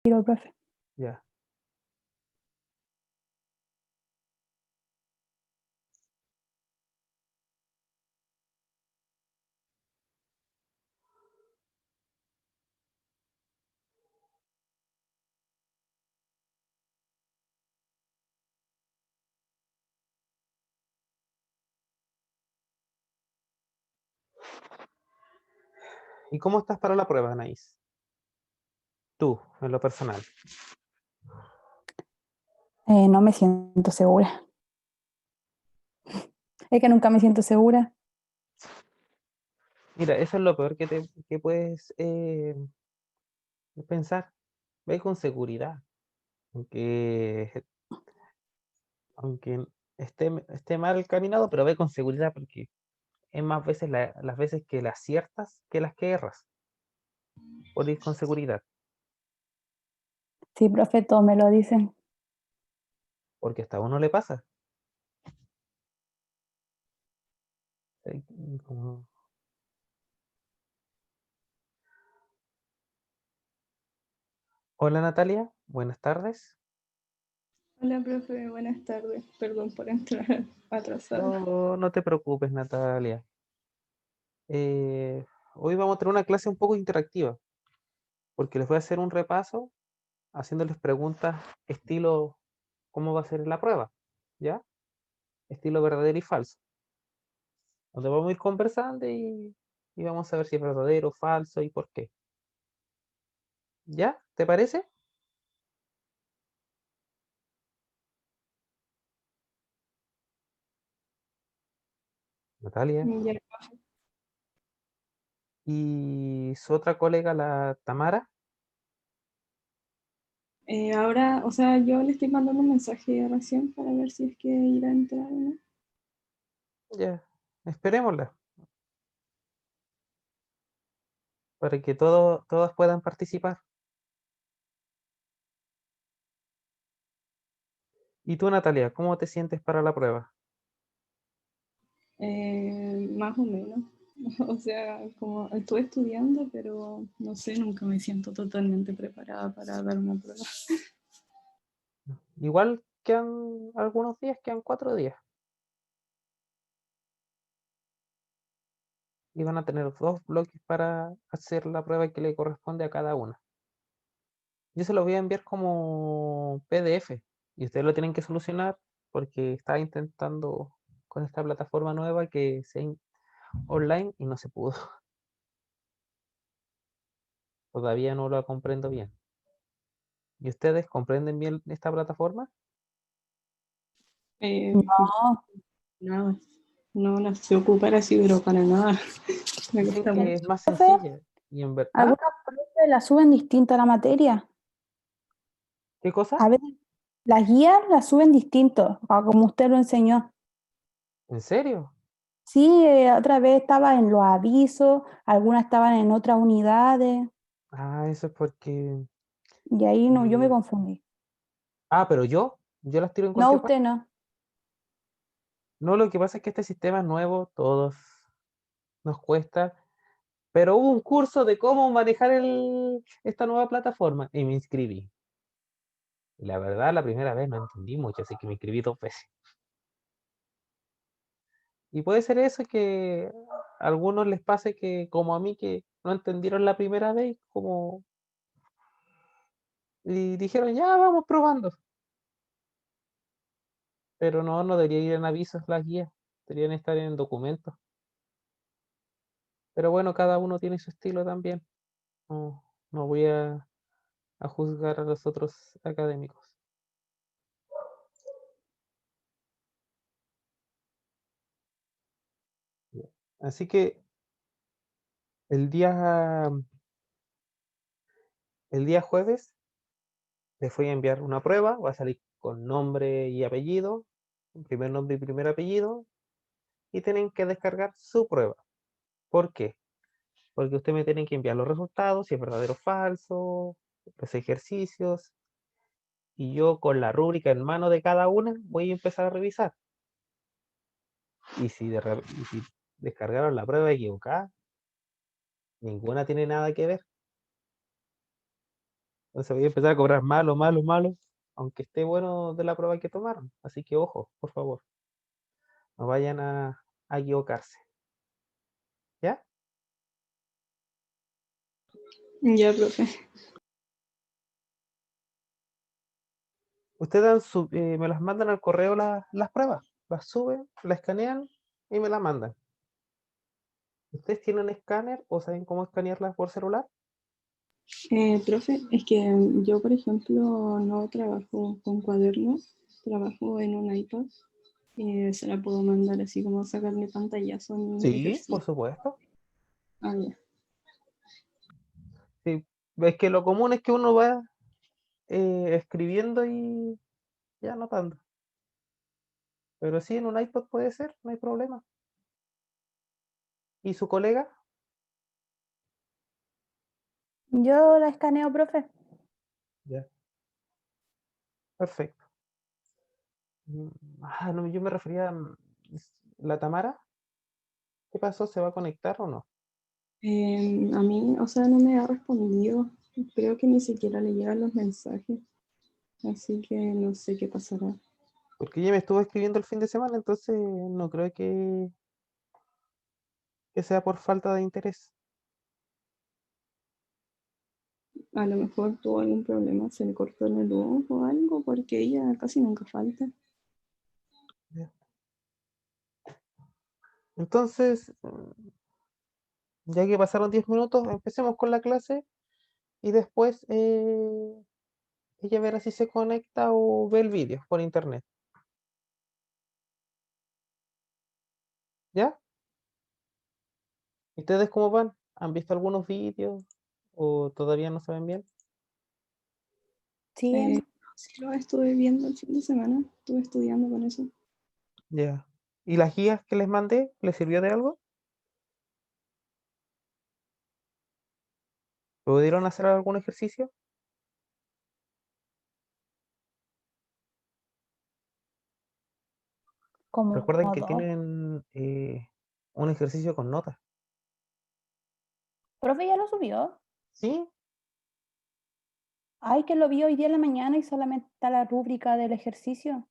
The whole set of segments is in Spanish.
Tiro, profe. Ya. ¿Y cómo estás para la prueba, Anaís? Tú, en lo personal. No me siento segura. Es que nunca me siento segura. Mira, eso es lo peor que puedes pensar. Ve con seguridad. Aunque, aunque esté mal caminado, pero ve con seguridad porque es más veces las veces que las aciertas que las que erras. Por ir con seguridad. Sí, profe, todos me lo dicen. Porque hasta a uno le pasa. Como- Hola Natalia, buenas tardes. Hola, profe, buenas tardes. Perdón por entrar atrasada. No, no te preocupes, Natalia. Hoy vamos a tener una clase un poco interactiva, porque les voy a hacer un repaso haciéndoles preguntas estilo cómo va a ser la prueba, ¿ya? Estilo verdadero y falso. Donde vamos a ir conversando y vamos a ver si es verdadero, falso y por qué. ¿Ya? ¿Te parece? Natalia. Ya, Y su otra colega, la Tamara. ahora, o sea, yo le estoy mandando un mensaje recién para ver si es que irá a entrar o no. Ya, esperémosla, para que todas puedan participar. ¿Y tú, Natalia, cómo te sientes para la prueba? Más o menos. O sea, como estuve estudiando, pero no sé, nunca me siento totalmente preparada para dar una prueba. Igual quedan algunos días, quedan 4 días. Y van a tener 2 bloques para hacer la prueba que le corresponde a cada una. Yo se lo voy a enviar como PDF y ustedes lo tienen que solucionar porque estaba intentando con esta plataforma nueva que sea online y no se pudo. Todavía no lo comprendo bien. ¿Y ustedes comprenden bien esta plataforma? No, Nada, no la sé ocupar así, pero para nada. Me Dicen cuesta que es mucho. más profe, sencilla. Y en verdad, ¿ah? algunos profes la suben distinto a la materia. ¿Qué cosa? A veces las guías las suben distinto, a como usted lo enseñó. ¿En serio? Sí, otra vez estaba en los avisos, algunas estaban en otras unidades, Ah, eso es porque... y ahí no, yo me eh, confundí. pero yo las tiro en No, cualquier parte. usted no. No, lo que pasa es que este sistema es nuevo, todos nos cuesta, pero hubo un curso de cómo manejar esta nueva plataforma y me inscribí. Y la verdad, la primera vez no entendí mucho, así que me inscribí 2 veces. Y puede ser eso que a algunos les pase que, como a mí, que no entendieron la primera vez, como y dijeron, ya vamos probando. Pero no debería ir en avisos las guías, deberían estar en documentos. Pero bueno, cada uno tiene su estilo también. No voy a juzgar a los otros académicos. Así que el día, el día jueves les voy a enviar una prueba, va a salir con nombre y apellido, primer nombre y primer apellido, y tienen que descargar su prueba. ¿Por qué? Porque ustedes me tienen que enviar los resultados, si es verdadero o falso, los ejercicios, y yo con la rúbrica en mano de cada una voy a empezar a revisar. Y si descargaron la prueba equivocada, ninguna tiene nada que ver. Entonces voy a empezar a cobrar malo, malo, malo, aunque esté bueno de la prueba que tomaron. Así que ojo, por favor, no vayan a equivocarse. ¿Ya? Ya, profe. Ustedes me las mandan al correo las pruebas. Las suben, las escanean y me las mandan. ¿Ustedes tienen escáner o saben cómo escanearlas por celular? Profe, es que yo, por ejemplo, no trabajo con cuadernos, trabajo en un iPad. Se la puedo mandar así como sacarle pantallazo a mi Sí, por ejercicio. supuesto. Ah, ya. Sí. Es que lo común es que uno va escribiendo y anotando. Pero sí, en un iPad puede ser, no hay problema. ¿Y su colega? Yo la escaneo, profe. Ya, perfecto. No, yo me refería a la Tamara. ¿Qué pasó? ¿Se va a conectar o no? A mí, o sea, no me ha respondido. Creo que ni siquiera le llegan los mensajes. Así que no sé qué pasará. Porque ella me estuvo escribiendo el fin de semana, entonces no creo que sea por falta de interés. A lo mejor tuvo algún problema, se le cortó la luz o algo, porque ella casi nunca falta. Ya. Entonces, ya que pasaron 10 minutos, empecemos con la clase y después ella verá si se conecta o ve el vídeo por internet. ¿Ya? ¿Y ustedes cómo van? ¿Han visto algunos vídeos o todavía no saben bien? Sí, Sí lo estuve viendo el fin de semana, estuve estudiando con eso. Ya. ¿Y las guías que les mandé, les sirvió de algo? ¿Pudieron hacer algún ejercicio? como Recuerden que dos. tienen un ejercicio con notas. Profe, ya lo subió. ¿Sí? Ay, que lo vi hoy día en la mañana y solamente está la rúbrica del ejercicio,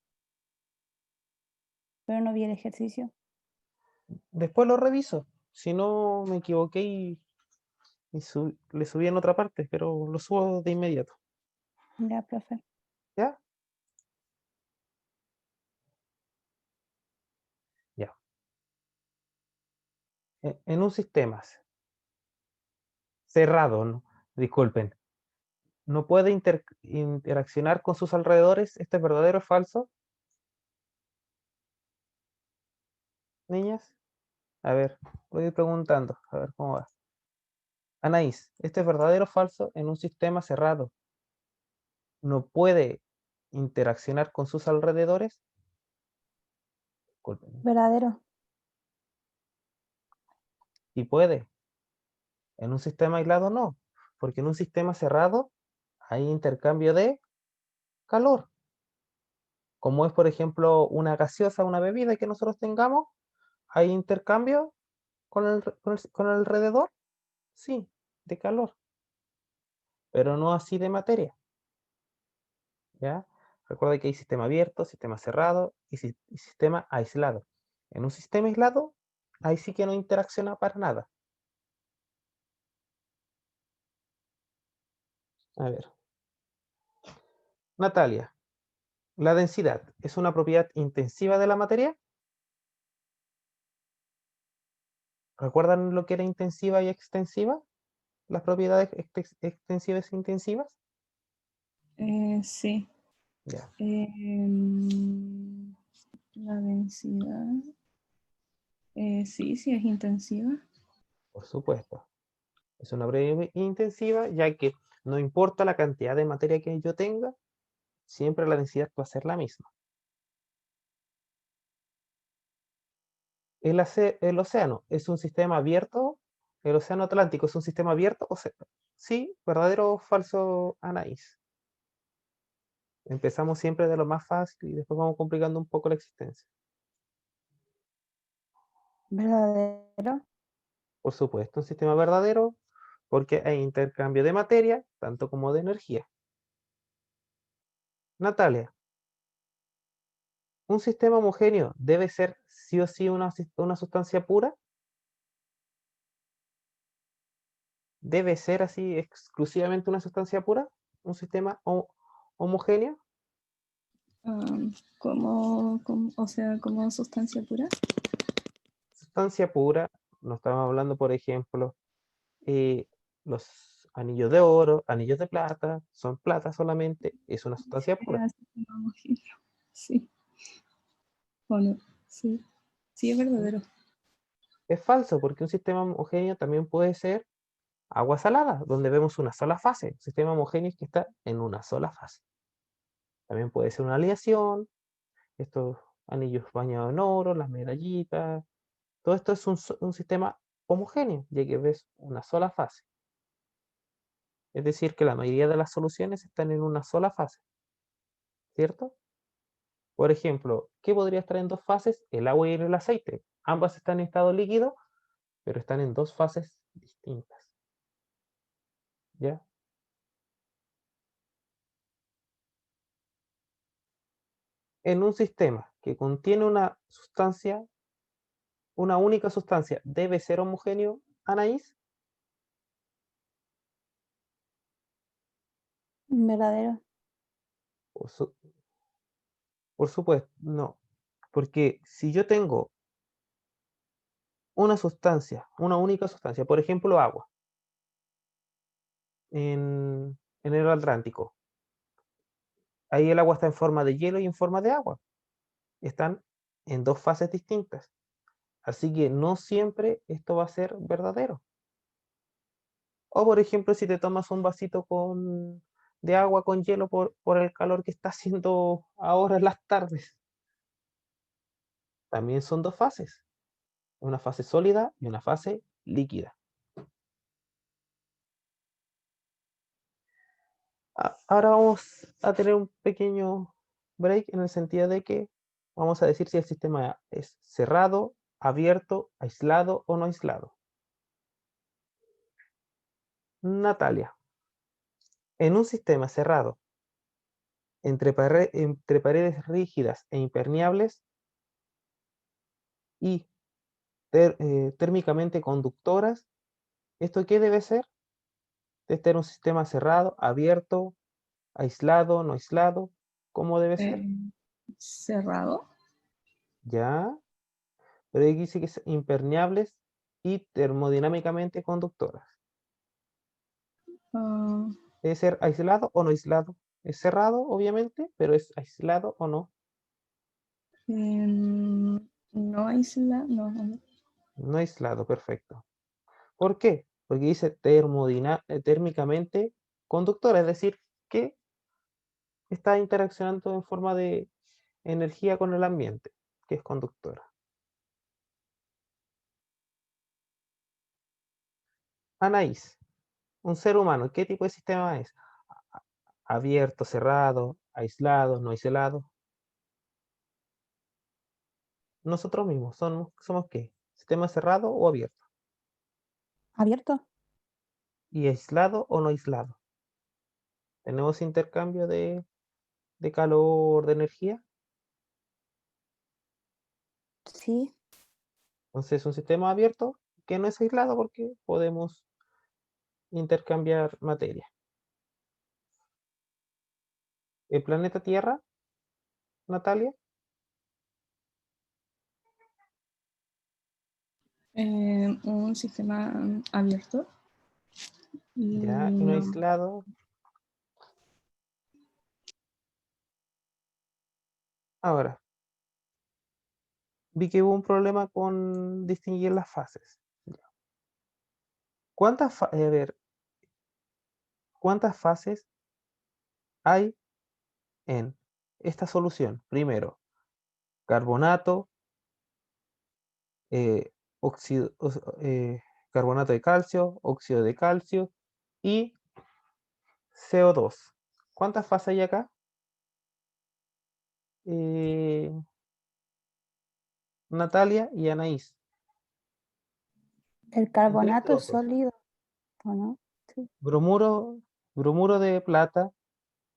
pero no vi el ejercicio. Después lo reviso. Si no me equivoqué le subí en otra parte, pero lo subo de inmediato. Ya, profe. ¿Ya? Ya. En un sistema cerrado, ¿no? Disculpen, no puede interaccionar con sus alrededores. ¿Esto es verdadero o falso, niñas? A ver, voy preguntando, a ver cómo va. Anaís, ¿esto es verdadero o falso? En un sistema cerrado, ¿no puede interaccionar con sus alrededores? Disculpen. Verdadero. Sí puede. En un sistema aislado no, porque en un sistema cerrado hay intercambio de calor. Como es, por ejemplo, una gaseosa, una bebida que nosotros tengamos, hay intercambio con el alrededor, sí, de calor, pero no así de materia, ¿ya? Recuerda que hay sistema abierto, sistema cerrado y sistema aislado. En un sistema aislado, ahí sí que no interacciona para nada. A ver, Natalia, ¿la densidad es una propiedad intensiva de la materia? ¿Recuerdan lo que era intensiva y extensiva? Las propiedades extensivas e intensivas. Sí. Ya, La densidad. Sí, sí es intensiva. por supuesto. Es una propiedad intensiva, ya que no importa la cantidad de materia que yo tenga, siempre la densidad va a ser la misma. El océano es un sistema abierto. El océano Atlántico es un sistema abierto. Sí, verdadero o falso, Anaís. Empezamos siempre de lo más fácil y después vamos complicando un poco la existencia. Verdadero. Por supuesto, un sistema verdadero porque hay intercambio de materia, tanto como de energía. Natalia, ¿un sistema homogéneo debe ser sí o sí una sustancia pura? ¿Debe ser así exclusivamente una sustancia pura? ¿Un sistema homogéneo? O sea, como sustancia pura. Sustancia pura, no estamos hablando, por ejemplo, los anillos de oro, anillos de plata, son plata solamente, es una sustancia pura. Era sistema homogéneo. Sí. ¿O no? Sí. Sí, es verdadero. Es falso, porque un sistema homogéneo también puede ser agua salada, donde vemos una sola fase. Un sistema homogéneo es que está en una sola fase. También puede ser una aleación, estos anillos bañados en oro, las medallitas. Todo esto es un sistema homogéneo, ya que ves una sola fase. Es decir, que la mayoría de las soluciones están en una sola fase, ¿cierto? Por ejemplo, ¿qué podría estar en dos fases? El agua y el aceite. Ambas están en estado líquido, pero están en dos fases distintas. ¿Ya? En un sistema que contiene una única sustancia, ¿debe ser homogéneo, Anaís? Verdadero. Por, su- por supuesto, no. Porque si yo tengo una sustancia, una única sustancia, por ejemplo, agua, en el Atlántico, ahí el agua está en forma de hielo y en forma de agua. Están en dos fases distintas. Así que no siempre esto va a ser verdadero. O por ejemplo, si te tomas un vasito de agua con hielo por el calor que está haciendo ahora en las tardes, también son dos fases, una fase sólida y una fase líquida. Ahora vamos a tener un pequeño break en el sentido de que vamos a decir si el sistema es cerrado, abierto, aislado o no aislado. Natalia, en un sistema cerrado, entre paredes rígidas e impermeables y térmicamente conductoras, ¿esto qué debe ser? Debe ser un sistema cerrado, abierto, aislado, no aislado. ¿Cómo debe ser? Cerrado. Ya, pero aquí dice que es impermeables y termodinámicamente conductoras. Ah, ¿Debe ser aislado o no aislado? Es cerrado, obviamente, pero ¿es aislado o no? no aísla, no. No aislado, perfecto. ¿Por qué? Porque dice térmicamente conductora, es decir, que está interaccionando en forma de energía con el ambiente, que es conductora. Anaís, un ser humano, ¿qué tipo de sistema es? Abierto, cerrado, aislado, no aislado. Nosotros mismos, ¿somos qué? ¿Sistema cerrado o abierto? ¿Abierto? ¿Y aislado o no aislado? ¿Tenemos intercambio de calor, de energía? Sí. Entonces, un sistema abierto que no es aislado porque podemos intercambiar materia. ¿El planeta Tierra, Natalia? Un sistema abierto. Ya, y no No. aislado. Ahora, vi que hubo un problema con distinguir las fases. A ver, ¿cuántas fases hay en esta solución? Primero, carbonato, eh, óxido, carbonato de calcio, óxido de calcio y CO2. ¿Cuántas fases hay acá? Eh, Natalia y Anaís. El Tres carbonato es grupos. sólido, ¿o no? Sí. Bromuro, bromuro de plata,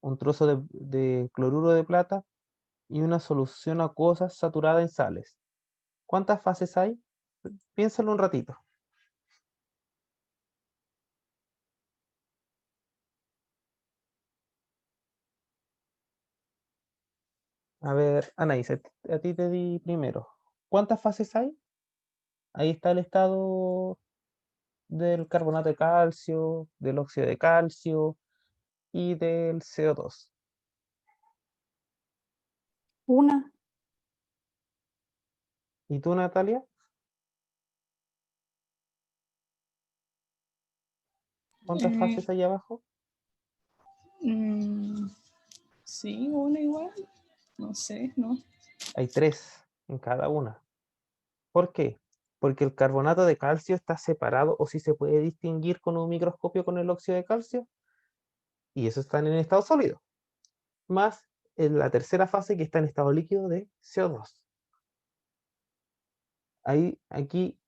un trozo de cloruro de plata y una solución acuosa saturada en sales. ¿Cuántas fases hay? Piénsalo un ratito. A ver, Anaís, a ti te di primero. ¿Cuántas fases hay? Ahí está el estado del carbonato de calcio, del óxido de calcio y del CO2. Una. ¿Y tú, Natalia? ¿Cuántas Eh, fases hay abajo? sí, una igual. No sé, ¿no? Hay 3 en cada una. ¿Por qué? Porque el carbonato de calcio está separado o si se puede distinguir con un microscopio con el óxido de calcio y eso está en estado sólido. Más en la tercera fase que está en estado líquido de CO2. Ahí, aquí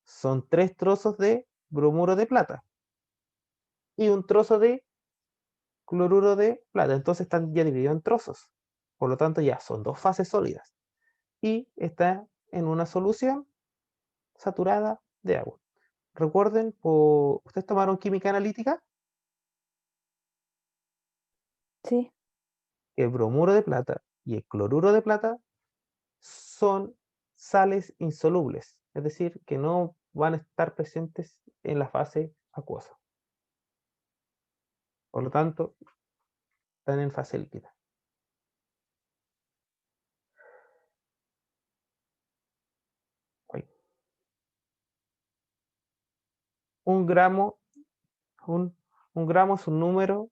son 3 trozos de bromuro de plata y un trozo de cloruro de plata. Entonces están ya divididos en trozos. Por lo tanto, ya son 2 fases sólidas. Y está en una solución saturada de agua. Recuerden, ¿ustedes tomaron química analítica? Sí. El bromuro de plata y el cloruro de plata son sales insolubles, es decir, que no van a estar presentes en la fase acuosa. Por lo tanto, están en fase líquida. Uy. Un gramo, un, un gramo es un número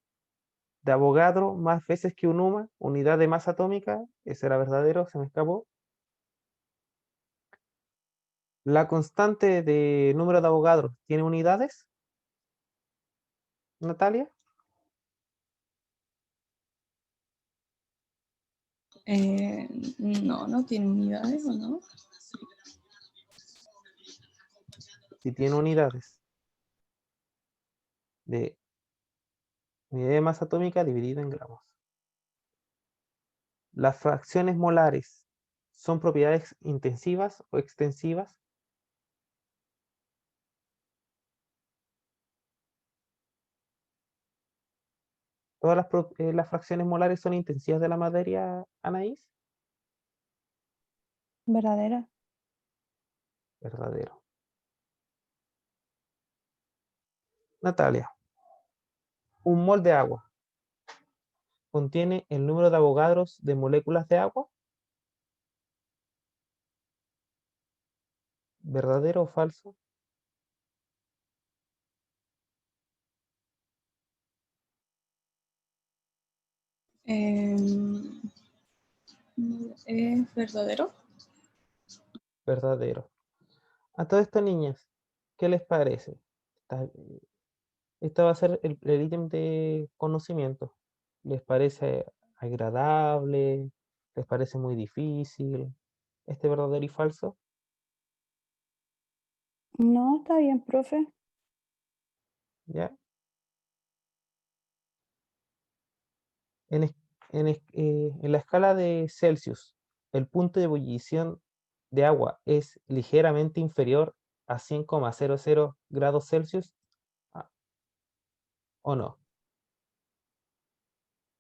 de Avogadro más veces que un unidad de masa atómica. Ese era verdadero, se me escapó. La constante de número de Avogadro tiene unidades, Natalia. No, no tiene unidades, ¿o no? Si tiene unidades de unidad de masa atómica dividido en gramos. Las fracciones molares son propiedades intensivas o extensivas. Todas las fracciones molares son intensivas de la materia, Anaís. Verdadera. Verdadero. Natalia, un mol de agua contiene el número de Avogadros de moléculas de agua. ¿Verdadero o falso? Em, ¿Es verdadero? Verdadero. A todas estas niñas, ¿qué les parece? Esta va a ser el ítem de conocimiento. ¿Les parece agradable? ¿Les parece muy difícil? ¿Este verdadero y falso? No, está bien, profe. ¿Ya? En, en la escala de Celsius, el punto de ebullición de agua es ligeramente inferior a 100,00 grados Celsius, ah, ¿o no?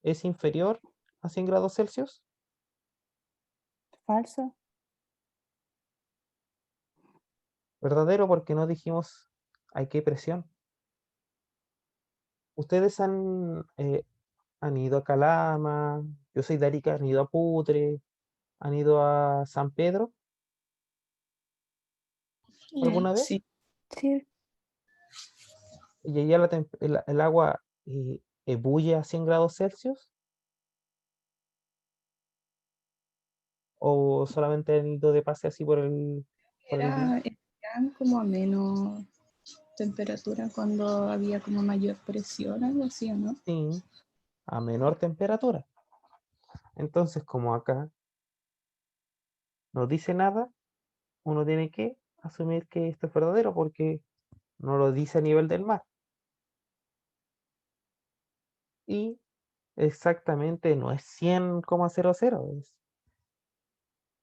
¿Es inferior a 100 grados Celsius? Falso. Verdadero porque no dijimos a qué presión. ¿Ustedes han ido a Calama? Yo soy de Arica, han ido a Putre, han ido a San Pedro alguna vez? Sí. Sí. ¿Y allá el agua ebulle a 100 grados Celsius? ¿O solamente han ido de pase así por el día? Eran como a menos temperatura cuando había como mayor presión, algo así, ¿o no? Sí, a menor temperatura. Entonces, como acá no dice nada, uno tiene que asumir que esto es verdadero porque no lo dice a nivel del mar. Y exactamente no es 100,00, es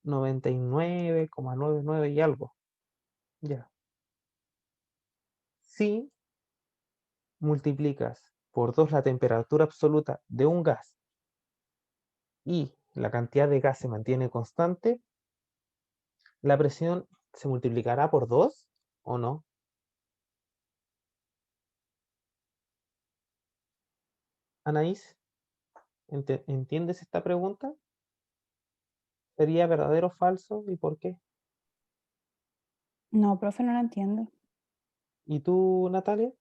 99,99 y algo. Ya. Si multiplicas por 2 la temperatura absoluta de un gas y la cantidad de gas se mantiene constante, ¿la presión se multiplicará por 2 o no? Anaís, ¿entiendes esta pregunta? ¿Sería verdadero o falso y por qué? No, profe, no la entiendo. ¿Y tú, Natalia?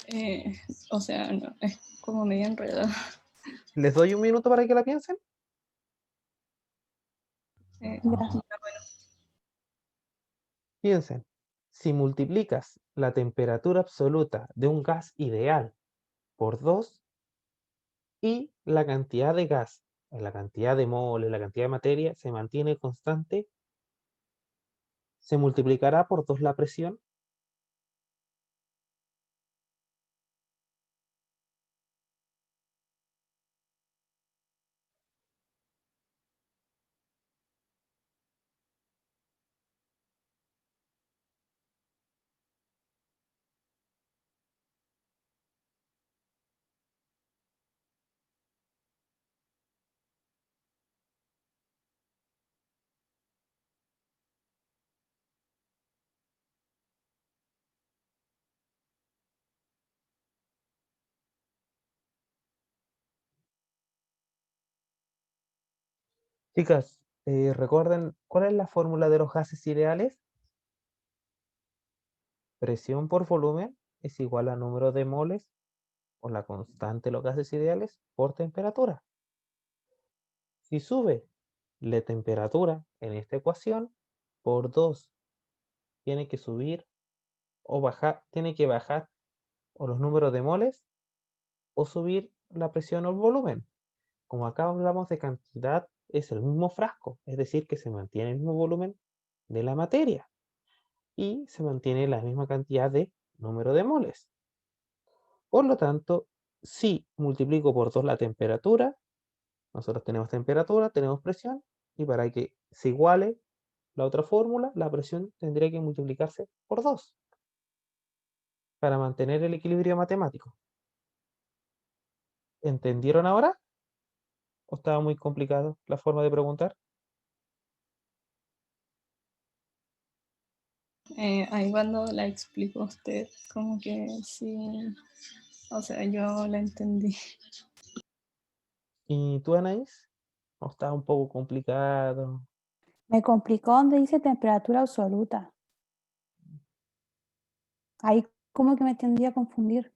Eh, o sea, no, es como medio enredado. ¿Les doy un minuto para que la piensen? Ya. Piensen, si multiplicas la temperatura absoluta de un gas ideal por 2 y la cantidad de gas, la cantidad de moles, la cantidad de materia se mantiene constante, ¿se multiplicará por 2 la presión? Chicas, ¿recuerden cuál es la fórmula de los gases ideales? Presión por volumen es igual a número de moles o la constante de los gases ideales por temperatura. Si sube la temperatura en esta ecuación por 2, tiene que subir o bajar, tiene que bajar o los números de moles o subir la presión o el volumen. Como acá hablamos de cantidad, es el mismo frasco, es decir, que se mantiene el mismo volumen de la materia y se mantiene la misma cantidad de número de moles. Por lo tanto, si multiplico por 2 la temperatura, nosotros tenemos temperatura, tenemos presión, y para que se iguale la otra fórmula, la presión tendría que multiplicarse por 2 para mantener el equilibrio matemático. ¿Entendieron ahora? ¿O estaba muy complicado la forma de preguntar? Ahí cuando la explicó usted, como que sí, o sea, yo la entendí. ¿Y tú, Anaís? ¿O estaba un poco complicado? Me complicó donde dice temperatura absoluta. Ahí como que me tendría a confundir.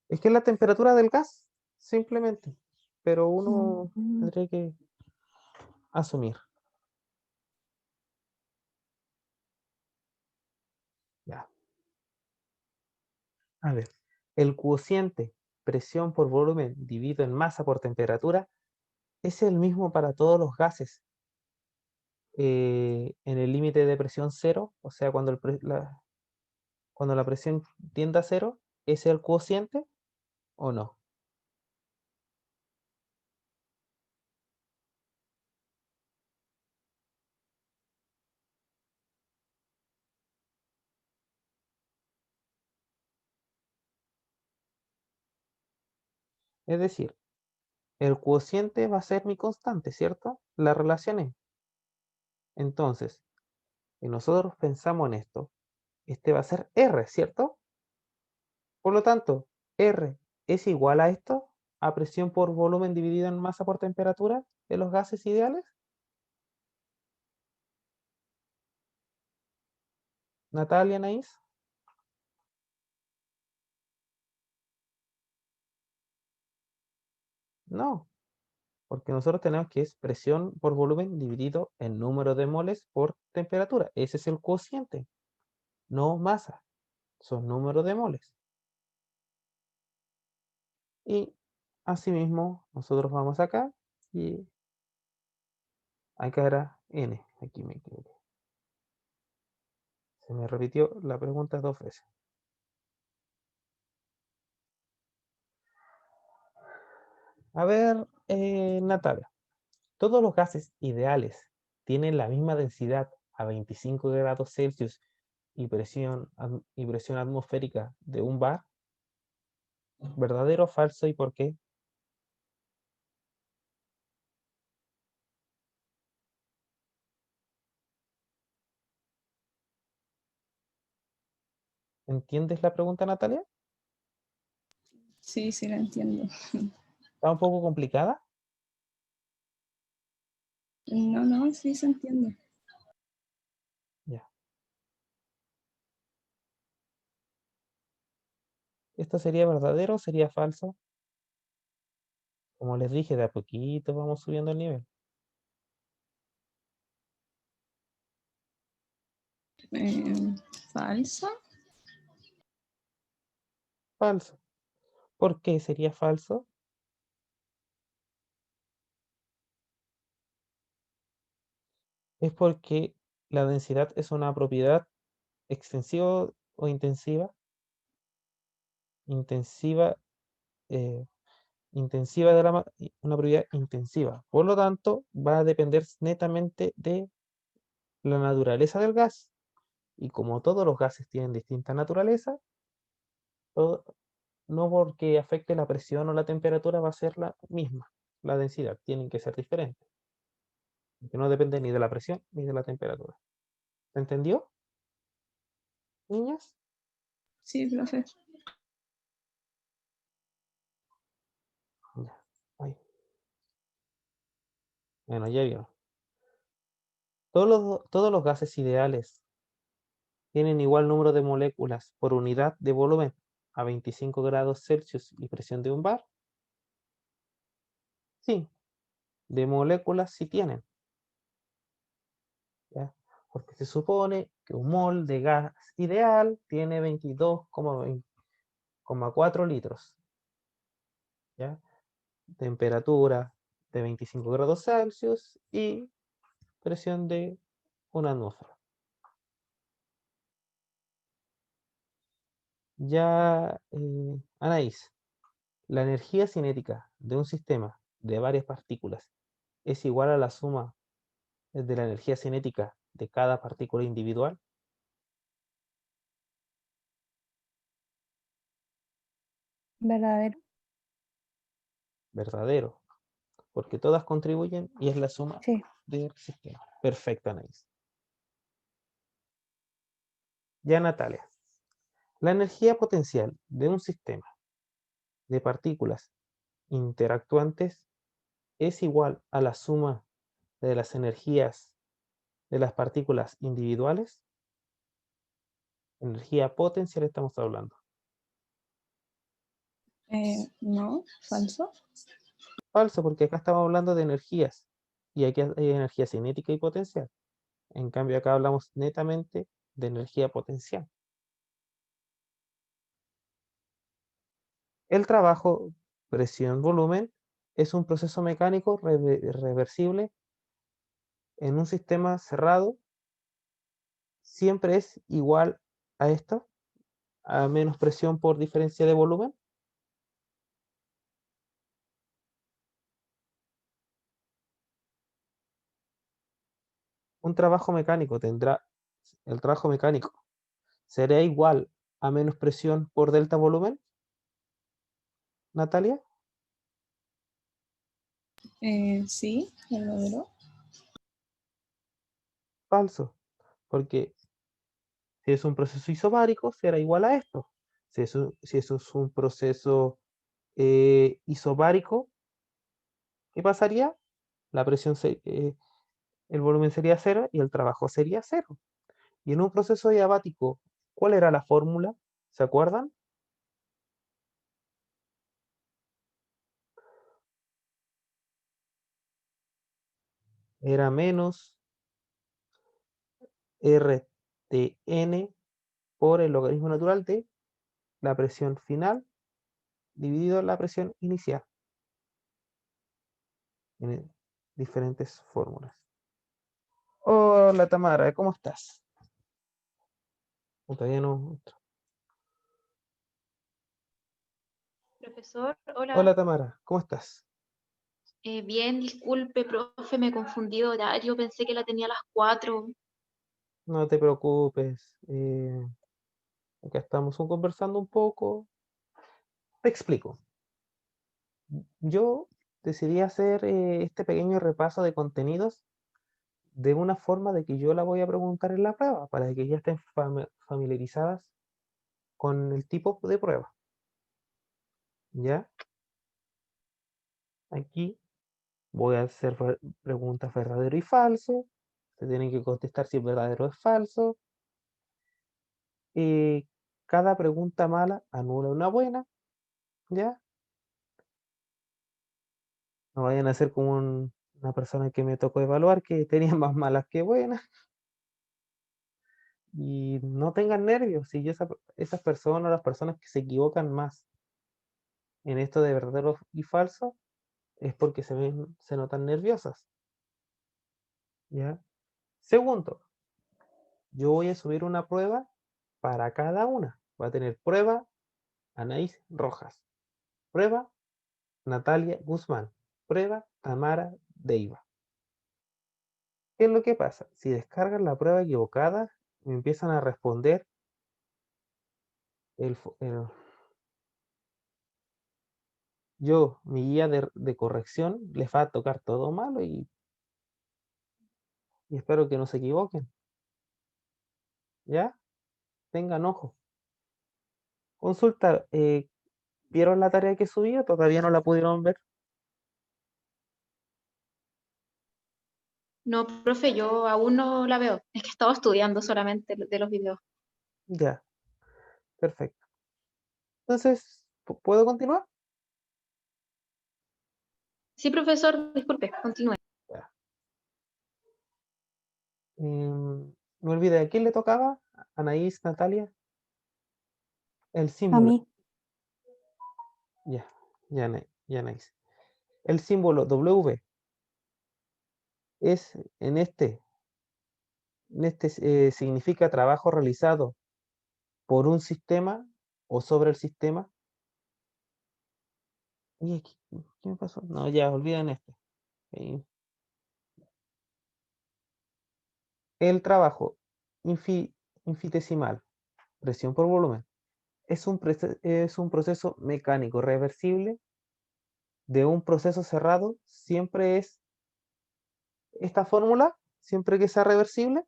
Es que es la temperatura del gas, simplemente. Pero uno Mm. tendría que asumir. Ya. A ver, el cociente presión por volumen dividido en masa por temperatura es el mismo para todos los gases. En el límite de presión cero, o sea, cuando la presión tiende a cero, ¿es el cociente o no? Es decir, el cociente va a ser mi constante, ¿cierto? La relacioné. Entonces, si nosotros pensamos en esto, este va a ser R, ¿cierto? Por lo tanto, R es igual a esto, a presión por volumen dividido en masa por temperatura de los gases ideales. Natalia, Anaís. No, porque nosotros tenemos que es presión por volumen dividido en número de moles por temperatura. Ese es el cociente, no masa, son números de moles. Y asimismo, nosotros vamos acá y acá era N. Aquí me equivoqué. Se me repitió la pregunta 2 veces. A ver, Natalia, ¿todos los gases ideales tienen la misma densidad a 25 grados Celsius y presión atmosférica de un bar? ¿Verdadero o falso y por qué? ¿Entiendes la pregunta, Natalia? Sí, sí, la entiendo. ¿Está un poco complicada? No, no, sí se entiende. Ya. ¿Esto sería verdadero o sería falso? Como les dije, de a poquito vamos subiendo el nivel. ¿Falsa? Falso. ¿Por qué sería falso? Es porque la densidad es una propiedad extensiva o intensiva. Intensiva, eh, intensiva de una propiedad intensiva. Por lo tanto, va a depender netamente de la naturaleza del gas. Y como todos los gases tienen distinta naturaleza, no porque afecte la presión o la temperatura va a ser la misma. La densidad tienen que ser diferentes. Que no depende ni de la presión ni de la temperatura. ¿Se entendió, niñas? Sí, profe. Ya. Ay. Bueno, ya vieron. Todos los gases ideales tienen igual número de moléculas por unidad de volumen a 25 grados Celsius y presión de un bar. Sí, de moléculas sí tienen. ¿Ya? Porque se supone que un mol de gas ideal tiene 22,4 litros. ¿Ya? Temperatura de 25 grados Celsius y presión de una atmósfera. Ya, Anaís, la energía cinética de un sistema de varias partículas es igual a la suma de la energía cinética de cada partícula individual. Verdadero. Verdadero, porque todas contribuyen y es la suma Sí. del sistema. Perfecto, Anaís. Ya, Natalia, la energía potencial de un sistema de partículas interactuantes es igual a la suma de las energías de las partículas individuales. Energía potencial estamos hablando. No, falso. Falso, porque acá estamos hablando de energías y aquí hay energía cinética y potencial. En cambio, acá hablamos netamente de energía potencial. El trabajo, presión, volumen, es un proceso mecánico reversible en un sistema cerrado. Siempre es igual a esto, a menos presión por diferencia de volumen. Un trabajo mecánico el trabajo mecánico será igual a menos presión por delta volumen, Natalia. Sí, verdadero. Falso, porque si es un proceso isobárico, será igual a esto. Si eso es un proceso isobárico, ¿qué pasaría? La presión, el volumen sería cero y el trabajo sería cero. Y en un proceso diabático, ¿cuál era la fórmula? ¿Se acuerdan? Era menos RTN por el logaritmo natural de la presión final dividido la presión inicial en diferentes fórmulas. Hola Tamara, ¿cómo estás? Todavía no. Profesor, hola. Hola Tamara, ¿cómo estás? Bien, disculpe, profe, me confundí de horario, pensé que la tenía a las 4. No te preocupes. Acá estamos conversando un poco. Te explico. Yo decidí hacer este pequeño repaso de contenidos de una forma de que yo la voy a preguntar en la prueba, para que ya estén familiarizadas con el tipo de prueba. ¿Ya? Aquí voy a hacer preguntas verdadero y falso. Se tienen que contestar si es verdadero o es falso. Cada pregunta mala anula una buena. ¿Ya? No vayan a ser como una persona que me tocó evaluar que tenía más malas que buenas. Y no tengan nervios. Si esas personas, las personas que se equivocan más en esto de verdadero y falso, es porque se notan nerviosas. ¿Ya? Segundo, yo voy a subir una prueba para cada una. Va a tener prueba Anaís Rojas, prueba Natalia Guzmán, prueba Tamara Deiva. ¿Qué es lo que pasa? Si descargan la prueba equivocada, me empiezan a responder mi guía de corrección les va a tocar todo malo y espero que no se equivoquen. ¿Ya? Tengan ojo. Consulta, ¿vieron la tarea que subí o todavía no la pudieron ver? No, profe, yo aún no la veo. Es que estaba estudiando solamente de los videos. Ya, perfecto. Entonces, ¿puedo continuar? Sí, profesor, disculpe, continúe. Ya. Me olvidé, ¿a quién le tocaba? Anaís, Natalia. El A símbolo. mí. Ya, Anaís. El símbolo W es significa trabajo realizado por un sistema o sobre el sistema. Oye, ¿qué me pasó? No, ya, olviden esto. Eh, El trabajo infinitesimal, presión por volumen, es un proceso mecánico reversible de un proceso cerrado. Siempre es esta fórmula, siempre que sea reversible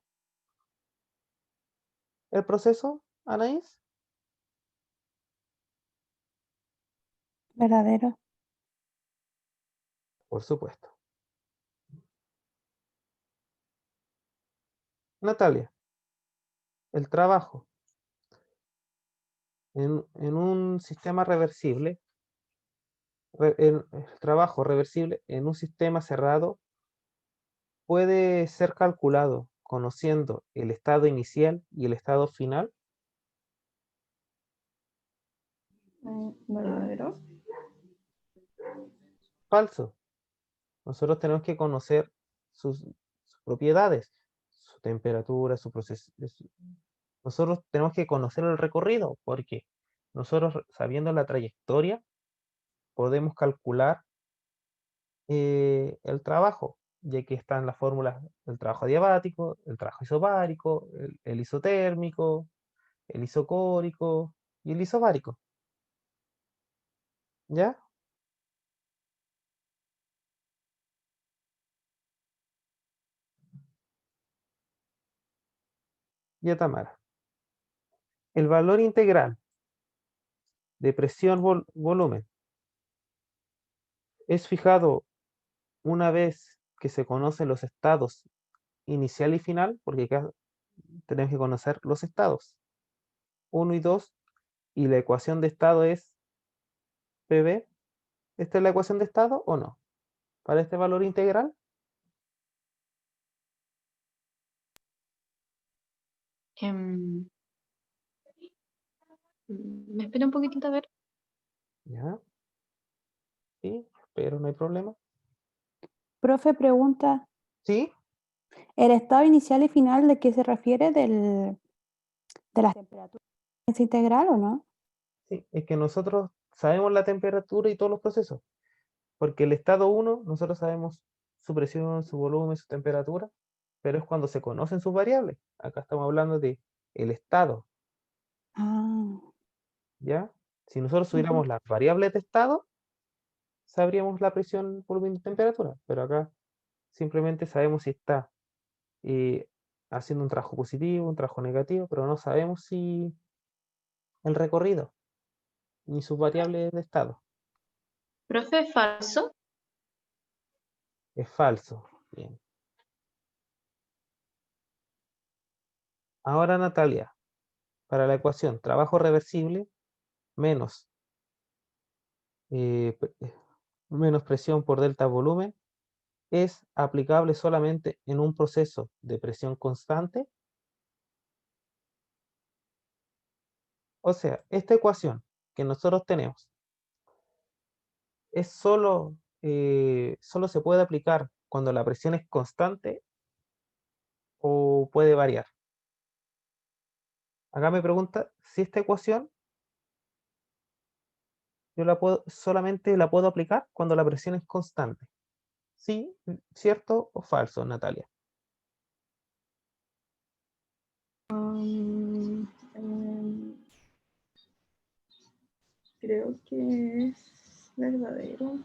el proceso, Anaís. Verdadero. Por supuesto. Natalia, el trabajo en un sistema reversible, el trabajo reversible en un sistema cerrado puede ser calculado conociendo el estado inicial y el estado final. ¿Verdadero? Falso. Nosotros tenemos que conocer sus propiedades, su temperatura, su proceso. Nosotros tenemos que conocer el recorrido, porque nosotros, sabiendo la trayectoria, podemos calcular el trabajo, ya que están las fórmulas del trabajo adiabático, el trabajo isobárico, el isotérmico, el isocórico y el isobárico. ¿Ya? Ya, Tamara. El valor integral de presión volumen es fijado una vez que se conocen los estados inicial y final, porque acá tenemos que conocer los estados 1 y 2, y la ecuación de estado es PV. ¿Esta es la ecuación de estado o no? Para este valor integral. Em, me espera un poquitito a ver. Ya, sí, pero no hay problema. Profe pregunta, Sí, ¿el estado inicial y final de qué se refiere de las temperaturas? ¿Es integral o no? sí, es que nosotros sabemos la temperatura y todos los procesos, Porque el estado 1, nosotros sabemos su presión, su volumen, su temperatura, pero es cuando se conocen sus variables. Acá estamos hablando de el estado, Ah, ¿ya? Si nosotros Ujú. tuviéramos las variables de estado, sabríamos la presión, volumen y temperatura, pero acá simplemente sabemos si está eh, haciendo un trabajo positivo, un trabajo negativo, pero no sabemos si el recorrido, ni sus variables de estado. Profe, falso. Es falso. Bien. Ahora, Natalia, para la ecuación trabajo reversible menos, eh, pre- eh, menos presión por delta volumen es aplicable solamente en un proceso de presión constante. O sea, esta ecuación que nosotros tenemos es solo se puede aplicar cuando la presión es constante o puede variar. Acá me pregunta si esta ecuación solamente la puedo aplicar cuando la presión es constante. ¿Sí, cierto o falso, Natalia? Em, creo que es verdadero.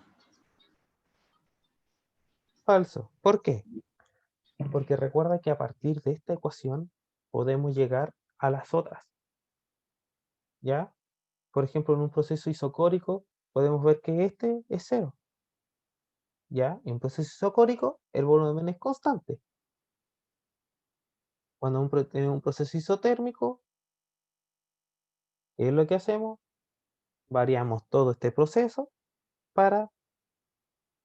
Falso. ¿Por qué? Porque recuerda que a partir de esta ecuación podemos llegar a las otras. ¿Ya? Por ejemplo, en un proceso isocórico podemos ver que este es cero. ¿Ya? En un proceso isocórico el volumen es constante. Cuando en un proceso isotérmico, ¿qué es lo que hacemos? Variamos todo este proceso para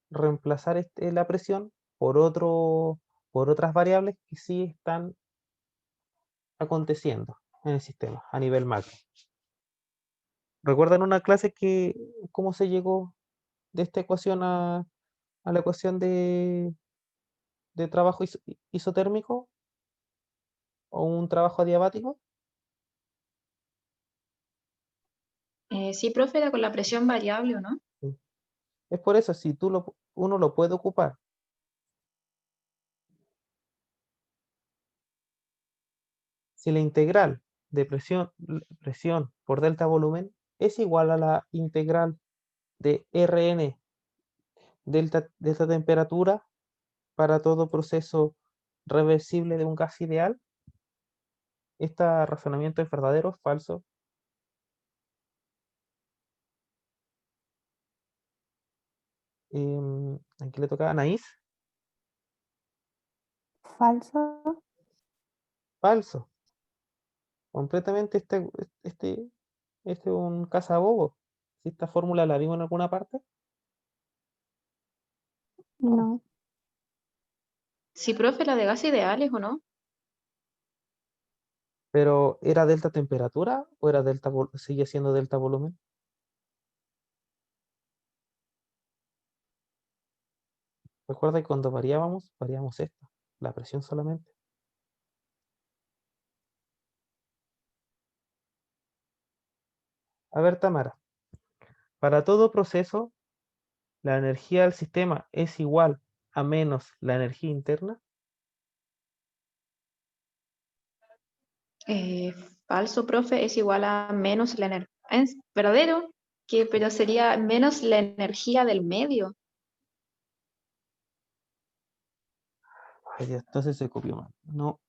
reemplazar la presión por otras variables que sí están aconteciendo en el sistema a nivel macro. ¿Recuerdan una clase que cómo se llegó de esta ecuación a la ecuación de trabajo isotérmico o un trabajo adiabático? Sí, profe, era con la presión variable, ¿o no? Sí. Es por eso, si uno lo puede ocupar, si la integral de presión por delta volumen es igual a la integral de Rn delta temperatura para todo proceso reversible de un gas ideal, ¿este razonamiento es verdadero o falso? Aquí le toca a Anaís. falso. Falso. Completamente este, este es un cazabobo. Si esta fórmula la vimos en alguna parte. No. No. Sí, profe, la de gas ideales, ¿o no? Pero ¿era delta temperatura o era sigue siendo delta volumen? Recuerda que cuando variamos esta, la presión solamente. A ver, Tamara, para todo proceso, la energía del sistema es igual a menos la energía interna. Eh, Falso, profe, es igual a menos la energía. ¿Es verdadero? Pero sería menos la energía del medio. Ay, Dios, entonces se copió mal. No,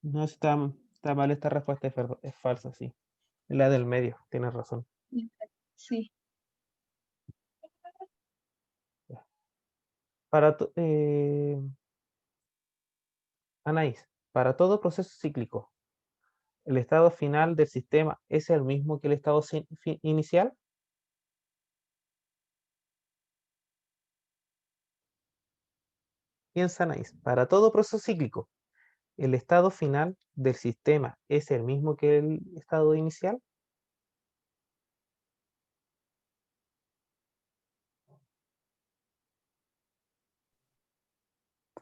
no está mal esta respuesta, es falsa, sí. Es la del medio, tienes razón. Sí. Ya. Para Anaís, para todo proceso cíclico, ¿el estado final del sistema es el mismo que el estado inicial? Piensa, Anaís, para todo proceso cíclico, ¿el estado final del sistema es el mismo que el estado inicial?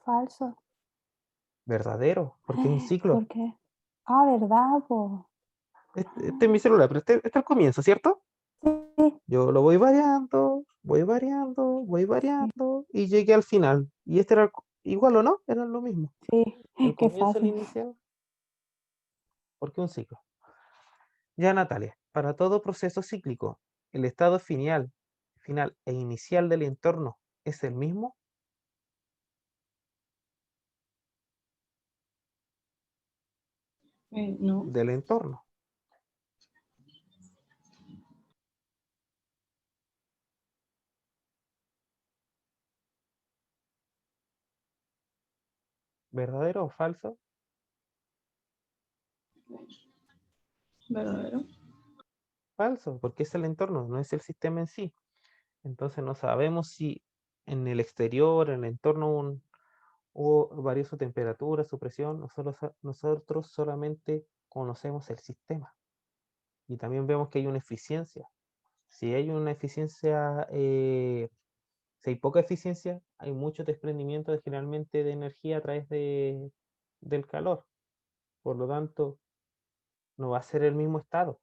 Falso. Verdadero, porque es un ciclo. ¿Por qué? Ah, ¿verdad, po? Este es mi celular, pero este es el comienzo, ¿cierto? Sí. Yo lo voy variando, voy variando y llegué al final. Y este era igual o no, eran lo mismo. Sí, El qué comienzo, el fácil. inicial, porque un ciclo. Ya Natalia, para todo proceso cíclico, el estado final e inicial del entorno es el mismo. No. Del entorno. ¿Verdadero o falso? ¿Verdadero? Falso, porque es el entorno, no es el sistema en sí. Entonces no sabemos si en el exterior, en el entorno, hubo varió su temperatura, su presión. Nosotros solamente conocemos el sistema. Y también vemos que hay una eficiencia. Si hay una eficiencia, si hay poca eficiencia, hay mucho desprendimiento generalmente de energía a través del calor. Por lo tanto, no va a ser el mismo estado.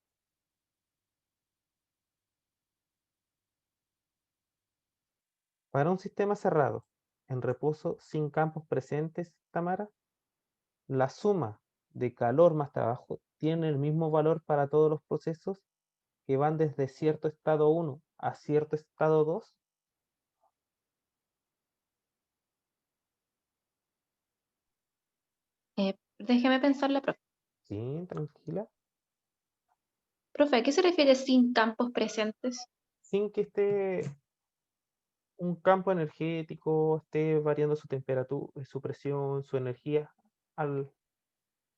Para un sistema cerrado, en reposo sin campos presentes, Tamara, la suma de calor más trabajo tiene el mismo valor para todos los procesos que van desde cierto estado 1 a cierto estado 2. Déjeme pensarle, profe. Sí, tranquila. Profe, ¿a qué se refiere sin campos presentes? Sin que esté un campo energético, esté variando su temperatura, su presión, su energía al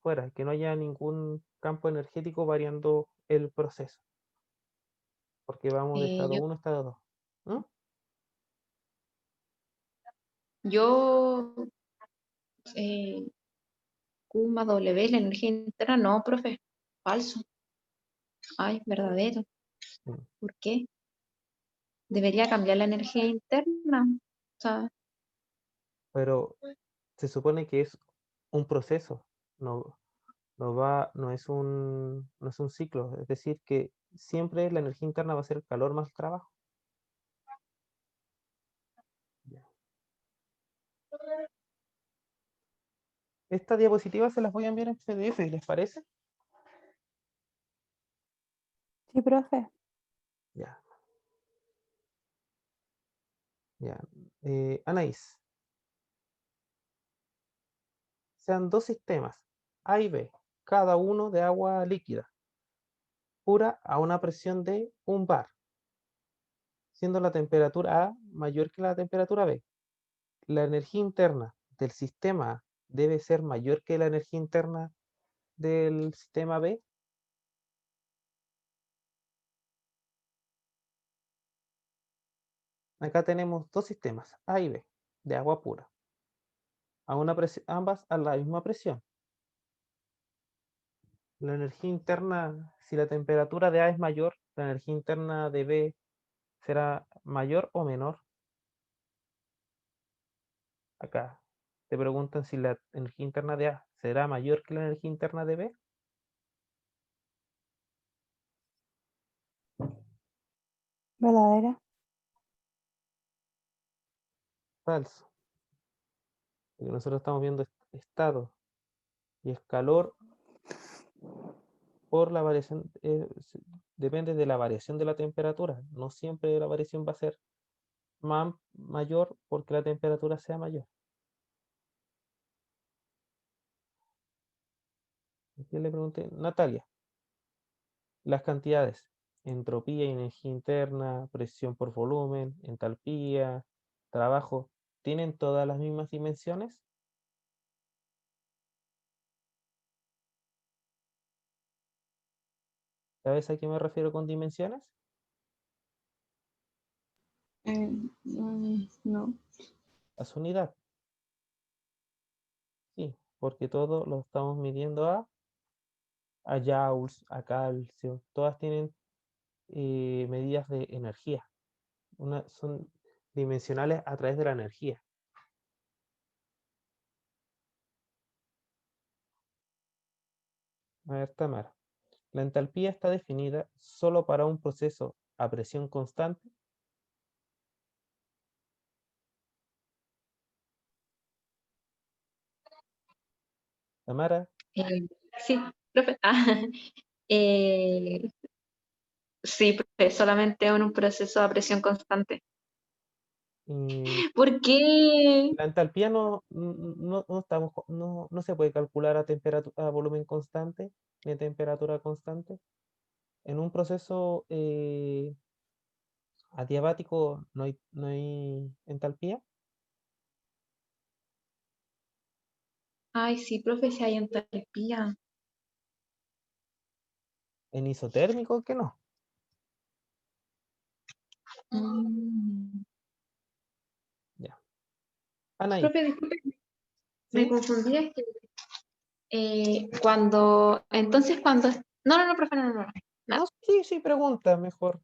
fuera, que no haya ningún campo energético variando el proceso, porque vamos de estado Yo, 1 a estado 2. ¿Mm? yo Q más W, la energía interna, no, profe, falso. Ay, verdadero. Mm. ¿Por qué? Debería cambiar la energía interna. O sea, Pero se supone que es un proceso, no, no es un ciclo, es decir, que siempre la energía interna va a ser el calor más trabajo. Ya. Esta diapositiva se las voy a enviar en PDF, ¿les parece? Sí, profe. Ya, ya. Anaís, sean dos sistemas, A y B, cada uno de agua líquida, pura a una presión de 1 bar, siendo la temperatura A mayor que la temperatura B. La energía interna del sistema A debe ser mayor que la energía interna del sistema B. Acá tenemos dos sistemas, A y B, de agua pura, ambas a la misma presión. La energía interna, si la temperatura de A es mayor, la energía interna de B será mayor o menor. Acá te preguntan si la energía interna de A será mayor que la energía interna de B. Verdadera. Falso. Porque nosotros estamos viendo estado y es calor por la variación, depende de la variación de la temperatura. No siempre la variación va a ser mayor porque la temperatura sea mayor. Aquí le pregunté, Natalia, las cantidades, entropía y energía interna, presión por volumen, entalpía, trabajo, ¿tienen todas las mismas dimensiones? ¿Sabes a qué me refiero con dimensiones? No. A su unidad. Sí, porque todo lo estamos midiendo a joules, a calcio, todas tienen medidas de energía. Son dimensionales a través de la energía. A ver, Tamara. La entalpía está definida solo para un proceso a presión constante. Tamara, Sí, profe. Eh, sí, profe, solamente en un proceso a presión constante. y ¿Por qué? la entalpía no se puede calcular a temperatura, a volumen constante, ni a temperatura constante. En un proceso adiabático no hay entalpía. Ay, sí, profe, si hay entalpía. En isotérmico, que no. Mm. Ya. Anaí, Profe, disculpe, me ¿sí? confundí. Es que, cuando... No, no, no, profe, no, no, no. No. No, sí, sí, pregunta, mejor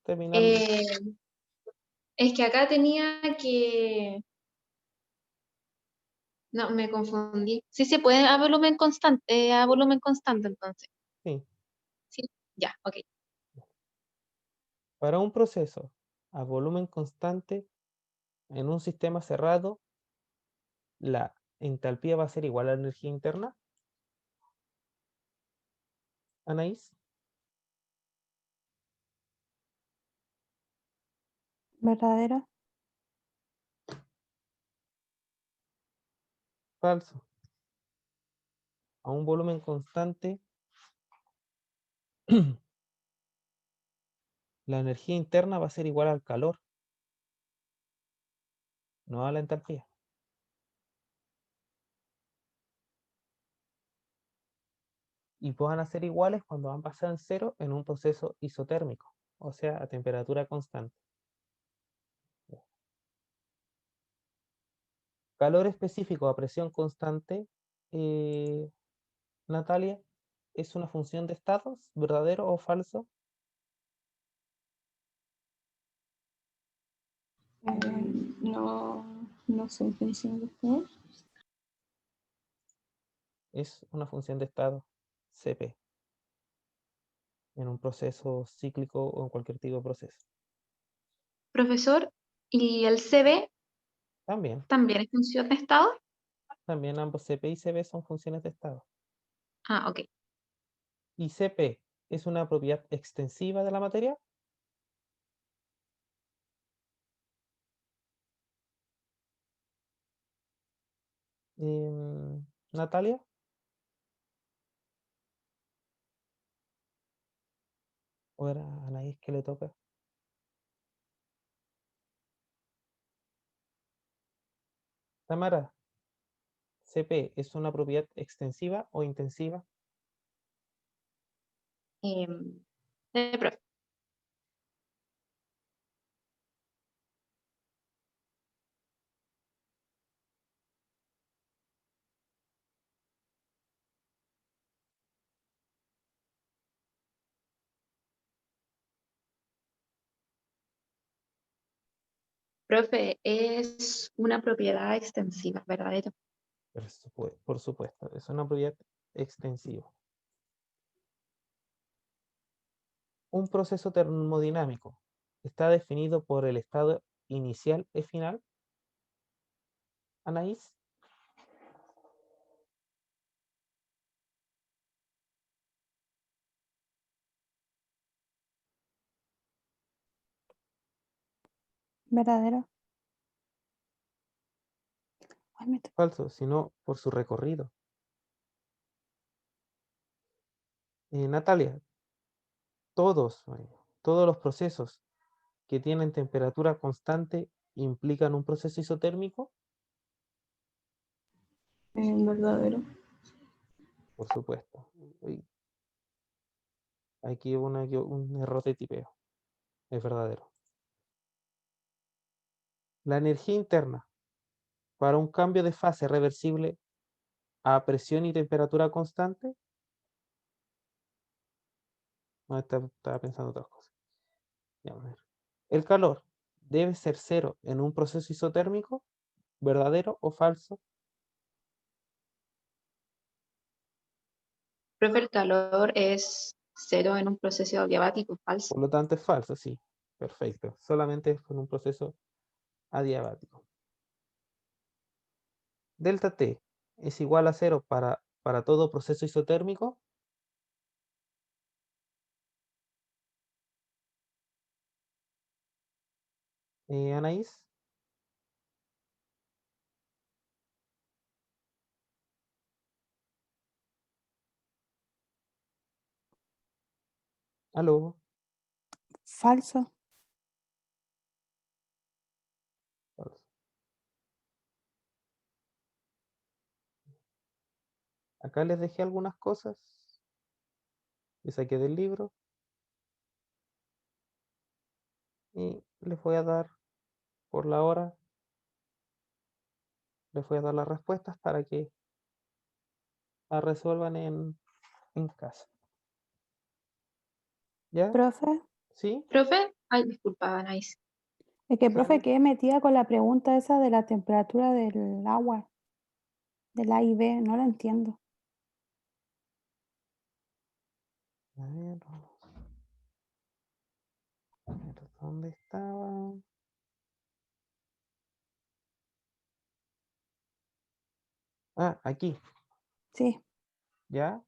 terminando. Eh, es que acá tenía que... No, me confundí. Sí se puede a volumen constante, entonces. Sí. Sí, ya, ok. Para un proceso a volumen constante en un sistema cerrado, la entalpía va a ser igual a la energía interna. Anaís, ¿Verdadero? falso. A un volumen constante, la energía interna va a ser igual al calor, no a la entalpía. Y van a ser iguales cuando ambas sean cero en un proceso isotérmico, o sea, a temperatura constante. Calor específico a presión constante, eh, Natalia, ¿es una función de estados, verdadero o falso? No, no son funciones de estado. Es una función de estado, CP, en un proceso cíclico o en cualquier tipo de proceso. Profesor, ¿y el CB También, también es función de estado? también ambos CP y CB son funciones de estado. Ah, ok. ¿Y CP es una propiedad extensiva de la materia? Natalia, ¿o era a Anaís que le toca? Tamara, ¿CP es una propiedad extensiva o intensiva? Profe, profe, es una propiedad extensiva, ¿verdadero? Por supuesto, es una propiedad extensiva. Un proceso termodinámico está definido por el estado inicial y final. Anaís, ¿Verdadero? Ay, falso, sino por su recorrido. Natalia, todos los procesos que tienen temperatura constante implican un proceso isotérmico. Verdadero. Por supuesto. Uy, aquí hubo un error de tipeo. Es verdadero. La energía interna para un cambio de fase reversible a presión y temperatura constante. No, estaba pensando otras cosas. Ya, a ver. El calor debe ser cero en un proceso isotérmico, ¿verdadero o falso? Profe, el calor es cero en un proceso adiabático, falso. Por lo tanto es falso, sí. Perfecto. Solamente es con un proceso adiabático. Delta T es igual a 0 para todo proceso isotérmico. Anaís. Aló. Falso. Acá les dejé algunas cosas que saqué del libro y les voy a dar por la hora, les voy a dar las respuestas para que las resuelvan en casa. ¿Ya? Profe, ¿Sí? ¿Profe? Ay, disculpa, Anaís. es que, Sí, profe, sí. quedé metida con la pregunta esa de la temperatura del agua, del A y B, no la entiendo. A ver, vamos. A ver, ¿dónde estaba? Ah, aquí, Sí, ¿ya?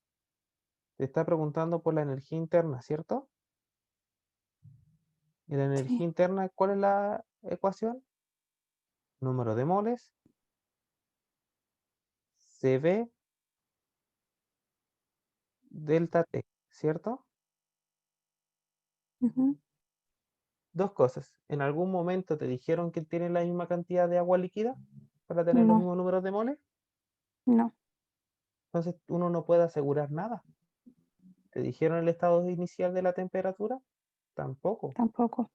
Te está preguntando por la energía interna, ¿cierto? Y la energía sí. interna, ¿cuál es la ecuación? Número de moles, CV delta T, ¿cierto? Ujú. Dos cosas. ¿En algún momento te dijeron que tienen la misma cantidad de agua líquida para tener los No, mismos números de moles? no, Entonces uno no puede asegurar nada. ¿Te dijeron el estado inicial de la temperatura? Tampoco. tampoco.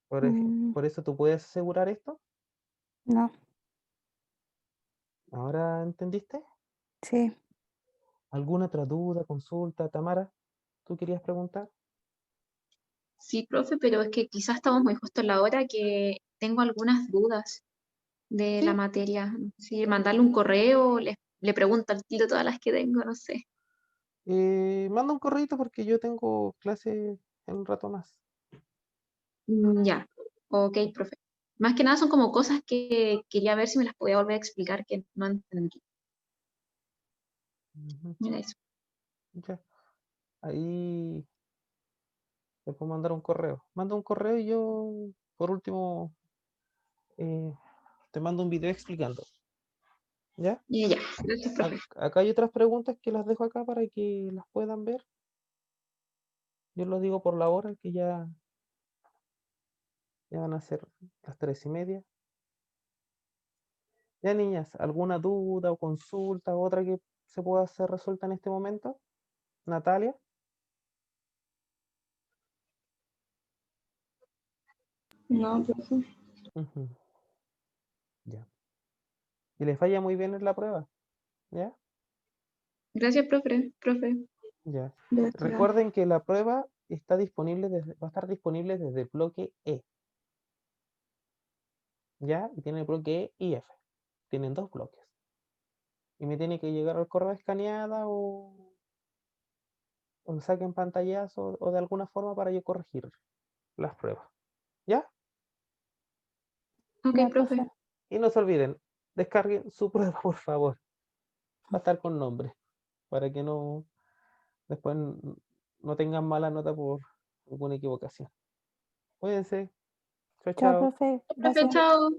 Por eso tú puedes asegurar esto. No, ¿Ahora entendiste? sí. ¿Alguna otra duda, consulta, Tamara? ¿Tú querías preguntar? Sí, profe, pero es que quizás estamos muy justo en la hora que tengo algunas dudas de la Sí, materia. Si mandarle un correo, le pregunto al tiro todas las que tengo, no sé. manda un correo porque yo tengo clase en un rato más. Ya, ok, profe. Más que nada son como cosas que quería ver si me las podía volver a explicar que no entendí. Ujú, Mira eso. ya. Ahí te puedo mandar un correo. Manda un correo y yo, por último, eh, te mando un video explicando. ¿Ya? Y ya, gracias, profe. Acá hay otras preguntas que las dejo acá para que las puedan ver. Yo lo digo por la hora que ya van a ser las 3:30. Ya, niñas, ¿alguna duda o consulta, otra que se pueda hacer resuelta en este momento? Natalia. No, profe. Ujú, ya. Y les vaya muy bien en la prueba. ¿Ya? Gracias, profe. Ya. Gracias. Recuerden que la prueba está disponible va a estar disponible desde el bloque E. ¿Ya? Y tiene el bloque E y F. Tienen dos bloques. Y me tiene que llegar al correo escaneada o saquen pantallazo o de alguna forma para yo corregir las pruebas. ¿Ya? Ok, Ya, profe. profe. Y no se olviden, descarguen su prueba, por favor. Va a estar con nombre, para que no después no tengan mala nota por alguna equivocación. Cuídense. Chao, Chao, chao. profe. Profe, Gracias. chao.